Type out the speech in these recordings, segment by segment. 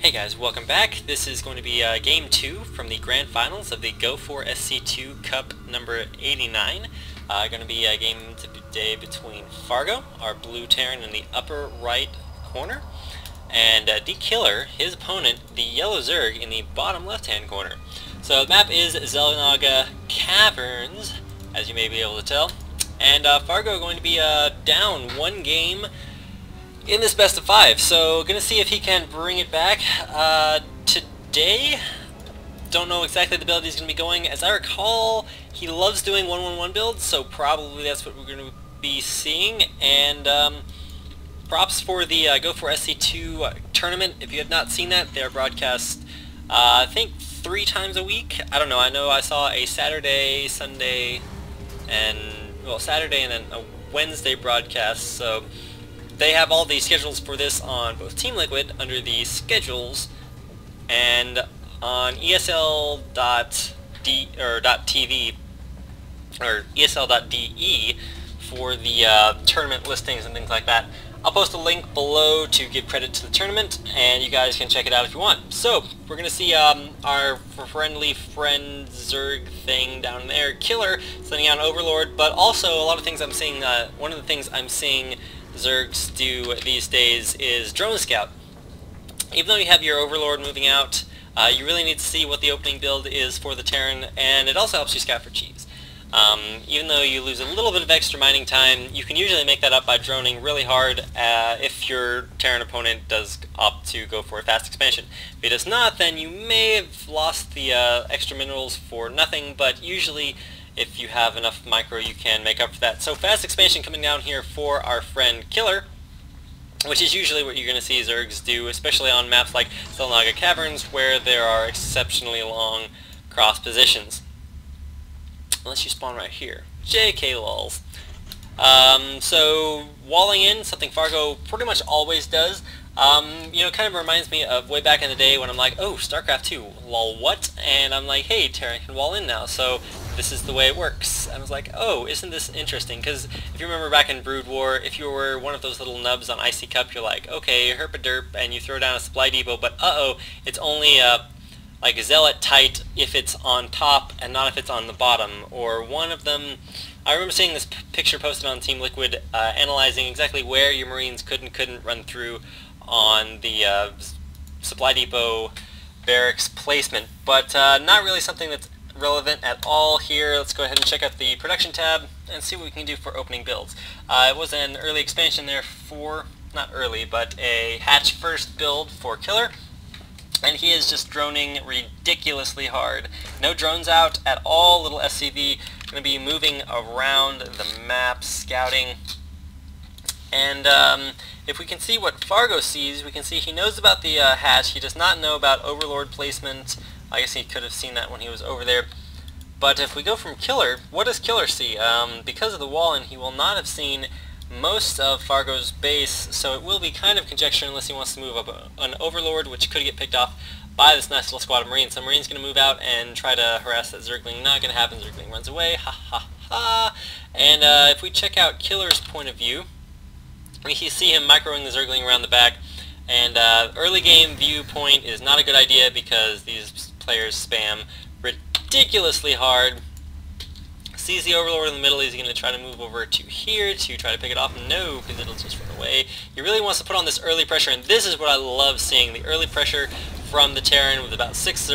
Hey guys, welcome back. This is going to be Game 2 from the Grand Finals of the Go4SC 2 Cup number 89. Going to be a game today between Fargo, our blue Terran in the upper right corner, and dKiLLeR, his opponent, the yellow Zerg, in the bottom left-hand corner. So the map is Zelnaga Caverns, as you may be able to tell, and Fargo going to be down one game in this best of 5, so gonna see if he can bring it back today. Don't know exactly the build he's gonna be going. As I recall, he loves doing 1-1-1 builds, so probably that's what we're gonna be seeing. And props for the Go4SC 2 tournament. If you have not seen that, they're broadcast I think 3 times a week. I don't know. I know I saw a Saturday, Sunday, and Saturday and then a Wednesday broadcast. So they have all the schedules for this on both Team Liquid under the schedules and on ESL.TV or ESL.de for the tournament listings and things like that. I'll post a link below to give credit to the tournament, and you guys can check it out if you want. So we're gonna see our friendly friend Zerg thing down there, dKiLLeR, sending out an Overlord, but also a lot of things I'm seeing. One of the things I'm seeing Zergs do these days is drone scout. Even though you have your Overlord moving out, you really need to see what the opening build is for the Terran, and it also helps you scout for cheese. Even though you lose a little bit of extra mining time, you can usually make that up by droning really hard if your Terran opponent does opt to go for a fast expansion. If he does not, then you may have lost the extra minerals for nothing, but usually if you have enough micro, you can make up for that. So fast expansion coming down here for our friend dKiLLeR, which is usually what you're going to see Zergs do, especially on maps like Zelnaga Caverns, where there are exceptionally long cross positions. Unless you spawn right here. dKiLLeR. So walling in, something Fargo pretty much always does. You know, kind of reminds me of way back in the day when I'm like, oh, Starcraft 2, lol, what? And I'm like, hey, Terran can wall in now, so this is the way it works. I was like, oh, isn't this interesting? Because if you remember back in Brood War, if you were one of those little nubs on Icy Cup, you're like, okay, herp-a-derp, and you throw down a supply depot, but uh-oh, it's only like Zealot tight if it's on top and not if it's on the bottom. Or one of them, I remember seeing this picture posted on Team Liquid analyzing exactly where your Marines could and couldn't run through on the supply depot barracks placement, but not really something that's relevant at all here. Let's go ahead and check out the production tab and see what we can do for opening builds. It was an early expansion there for, not early, but a hatch first build for dKiLLeR, and he is just droning ridiculously hard. No drones out at all, little SCV, going to be moving around the map, scouting. And if we can see what Fargo sees, we can see he knows about the hatch. He does not know about Overlord placement. I guess he could have seen that when he was over there. But if we go from dKiLLeR, what does dKiLLeR see? Because of the wall-in, he will not have seen most of Fargo's base, so it will be kind of conjecture unless he wants to move up an Overlord, which could get picked off by this nice little squad of Marines. So Marines going to move out and try to harass that Zergling. Not going to happen. Zergling runs away. Ha ha ha. And if we check out dKiLLeR's point of view, we see him microing the Zergling around the back, and early game viewpoint is not a good idea because these players spam ridiculously hard. Sees the Overlord in the middle, he's going to try to move over to here to try to pick it off. No, because it'll just run away. He really wants to put on this early pressure, and this is what I love seeing, the early pressure from the Terran with about 6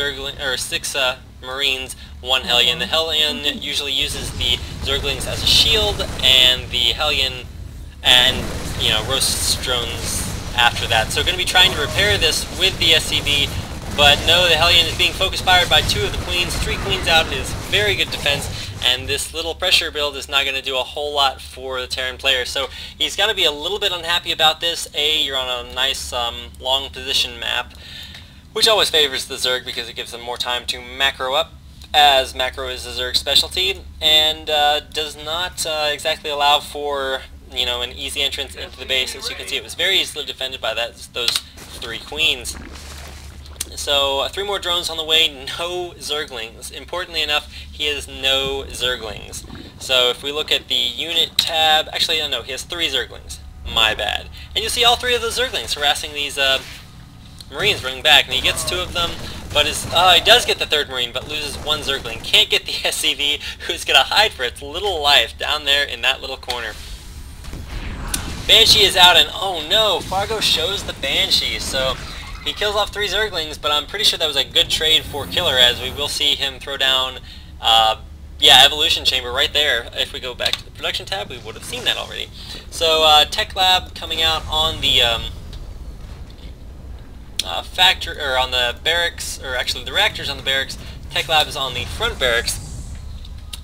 Marines, 1 Hellion. The Hellion usually uses the Zerglings as a shield, and the Hellion and, you know, roasts drones after that. So going to be trying to repair this with the SCV, but no, the Hellion is being focus fired by 2 of the Queens. 3 Queens out is very good defense, and this little pressure build is not going to do a whole lot for the Terran player. So he's got to be a little bit unhappy about this. You're on a nice long position map, which always favors the Zerg because it gives them more time to macro up, as macro is the Zerg specialty, and does not exactly allow for, you know, an easy entrance into the base. As you can see, it was very easily defended by those 3 Queens. So 3 more drones on the way, no Zerglings. Importantly enough, he has no Zerglings. So if we look at the unit tab, actually no, he has 3 Zerglings. My bad. And you see all 3 of the Zerglings harassing these Marines running back, and he gets 2 of them, but he does get the 3rd Marine, but loses 1 Zergling. Can't get the SCV, who's going to hide for its little life down there in that little corner. Banshee is out, and oh no, Fargo shows the Banshee, so he kills off 3 Zerglings, but I'm pretty sure that was a good trade for killer, as we will see him throw down, Evolution Chamber right there. If we go back to the production tab, we would have seen that already. So, Tech Lab coming out on the, factory, or on the barracks, or actually the reactors on the barracks. Tech Lab is on the front barracks,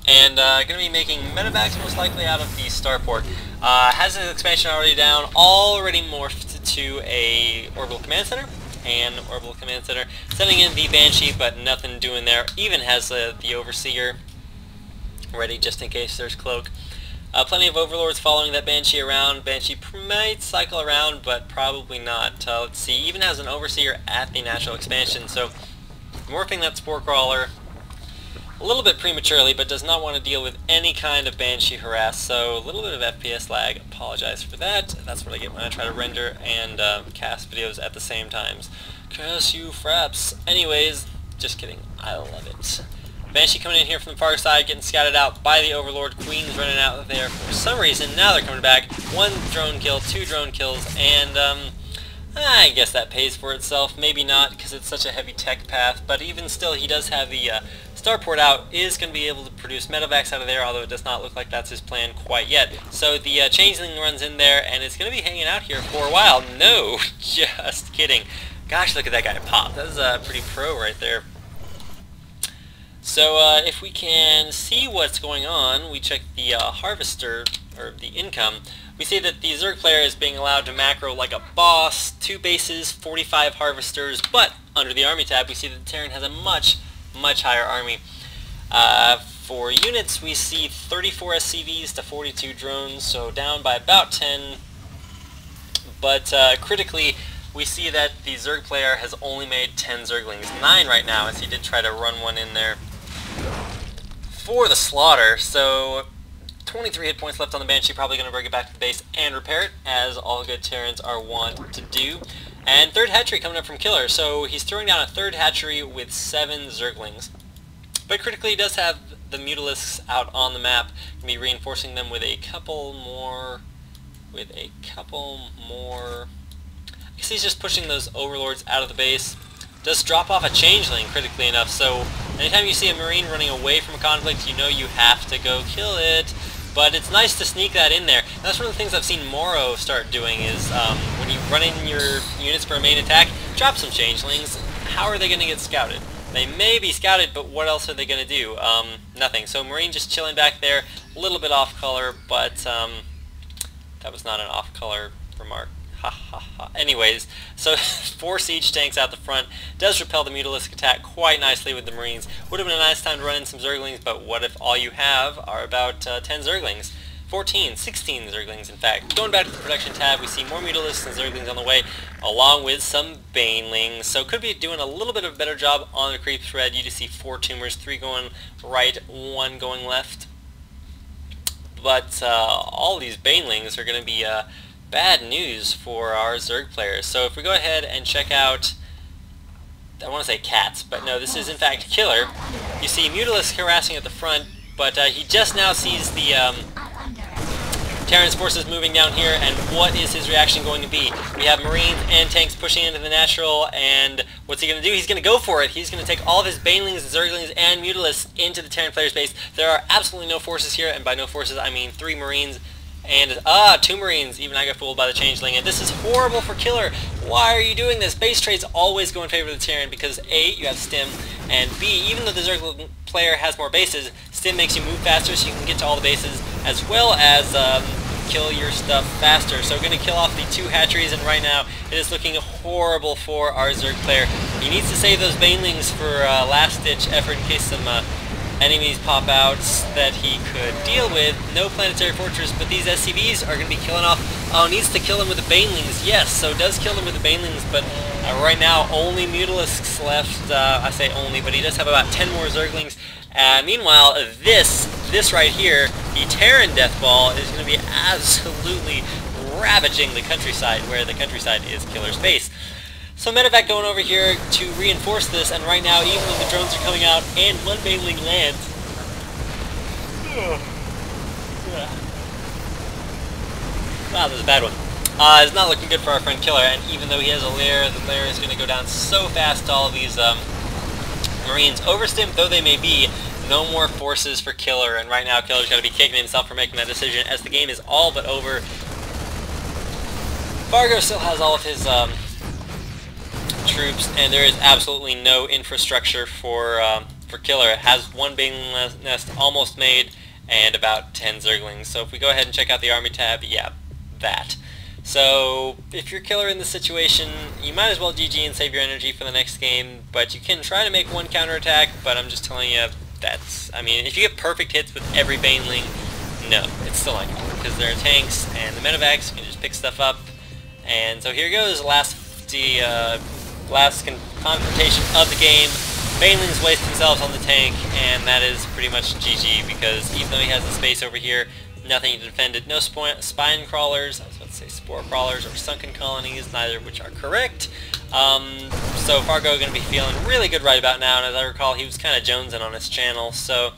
and going to be making medevacs most likely out of the starport. Has his expansion already down, already morphed to a orbital command center, sending in the Banshee, but nothing doing there. Even has the Overseer ready just in case there's Cloak. Plenty of Overlords following that Banshee around. Banshee might cycle around, but probably not. Let's see, even has an Overseer at the natural expansion, so morphing that Spore Crawler a little bit prematurely, but does not want to deal with any kind of Banshee harass, so a little bit of FPS lag. Apologize for that. That's what I get when I try to render and cast videos at the same times. Curse you, fraps. Anyways, just kidding. I love it. Banshee coming in here from the far side, getting scouted out by the Overlord. Queen's running out there for some reason. Now they're coming back. 1 drone kill, 2 drone kills, and I guess that pays for itself. Maybe not, because it's such a heavy tech path, but even still, he does have the starport out, is going to be able to produce medevacs out of there, although it does not look like that's his plan quite yet. So the Changeling runs in there, and it's going to be hanging out here for a while. No, just kidding. Gosh, look at that guy pop. That was pretty pro right there. So if we can see what's going on, we check the harvester, or the income. We see that the Zerg player is being allowed to macro like a boss, 2 bases, 45 harvesters, but under the army tab we see that the Terran has a much higher army. For units we see 34 SCVs to 42 drones, so down by about 10, but critically we see that the Zerg player has only made 10 Zerglings, 9 right now, as he did try to run one in there for the slaughter. So 23 hit points left on the Banshee, probably going to bring it back to the base and repair it, as all good Terrans are wont to do. And 3rd hatchery coming up from killer, so he's throwing down a 3rd hatchery with 7 Zerglings. But critically he does have the Mutalisks out on the map, going to be reinforcing them with a couple more, I guess he's just pushing those Overlords out of the base. Does drop off a Changeling critically enough, so anytime you see a Marine running away from a conflict, you know you have to go kill it. But it's nice to sneak that in there. And that's one of the things I've seen Morrow start doing is when you run in your units for a main attack, drop some Changelings. How are they going to get scouted? They may be scouted, but what else are they going to do? Nothing. So Marine just chilling back there, a little bit off color, but that was not an off color remark. Ha ha ha. Anyways, so 4 siege tanks out the front, does repel the Mutalisk attack quite nicely with the Marines. Would have been a nice time to run in some Zerglings, but what if all you have are about 10 Zerglings? 14, 16 Zerglings in fact. Going back to the production tab, we see more Mutalisks and Zerglings on the way, along with some Banelings. So could be doing a little bit of a better job on the creep thread. You just see 4 tumors, 3 going right, 1 going left. But all these Banelings are going to be bad news for our Zerg players. So if we go ahead and check out, I want to say cats, but no, this is in fact killer. You see Mutalisk harassing at the front, but he just now sees the Terran's forces moving down here, and what is his reaction going to be? We have Marines and tanks pushing into the natural, and what's he going to do? He's going to go for it. He's going to take all of his Banelings, Zerglings, and Mutalisks into the Terran player's base. There are absolutely no forces here, and by no forces I mean 3 Marines and 2 Marines. Even I got fooled by the Changeling, and this is horrible for killer. Why are you doing this? Base trades always go in favor of the Terran because A, you have stim, and B, even though the Zerg player has more bases, stim makes you move faster so you can get to all the bases, as well as kill your stuff faster. So we're going to kill off the 2 hatcheries, and right now it is looking horrible for our Zerg player. He needs to save those Banelings for last-ditch effort in case some enemies pop out that he could deal with. No planetary fortress, but these SCVs are going to be killing off. Oh, needs to kill them with the Banelings. Yes, so does kill them with the Banelings, but right now only Mutalisks left. I say only, but he does have about 10 more Zerglings. Meanwhile, this right here, the Terran Death Ball, is going to be absolutely ravaging the countryside, where the countryside is killer's base. So medevac going over here to reinforce this, and right now, even though the drones are coming out and one baneling lands, wow, that was a bad one. It's not looking good for our friend Killer, and even though he has a lair, the lair is going to go down so fast to all of these Marines. Overstimmed though they may be, no more forces for Killer, and right now Killer's got to be kicking himself for making that decision, as the game is all but over. Fargo still has all of his troops, and there is absolutely no infrastructure for Killer. It has one baneling nest almost made, and about 10 Zerglings. So if we go ahead and check out the army tab, yeah, that. So if you're Killer in this situation, you might as well GG and save your energy for the next game, but you can try to make one counterattack, but I'm just telling you, I mean, if you get perfect hits with every baneling, no, it's still not going to work, because there are tanks, and the medevacs can just pick stuff up. And so here goes, last confrontation of the game. Banelings waste themselves on the tank, and that is pretty much GG, because even though he has the space over here, nothing to defend it. No spine crawlers, I was about to say spore crawlers, or sunken colonies, neither of which are correct. So Fargo going to be feeling really good right about now, and as I recall, he was kind of jonesing on his channel, so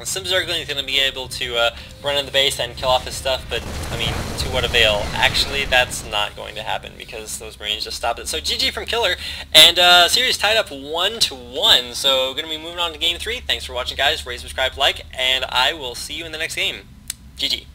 some Zergling is going to be able to run in the base and kill off his stuff, but, I mean, to what avail? Actually, that's not going to happen, because those Marines just stopped it. So GG from Killer, and series tied up 1-1, so going to be moving on to Game 3. Thanks for watching, guys. Rate, subscribe, like, and I will see you in the next game. GG.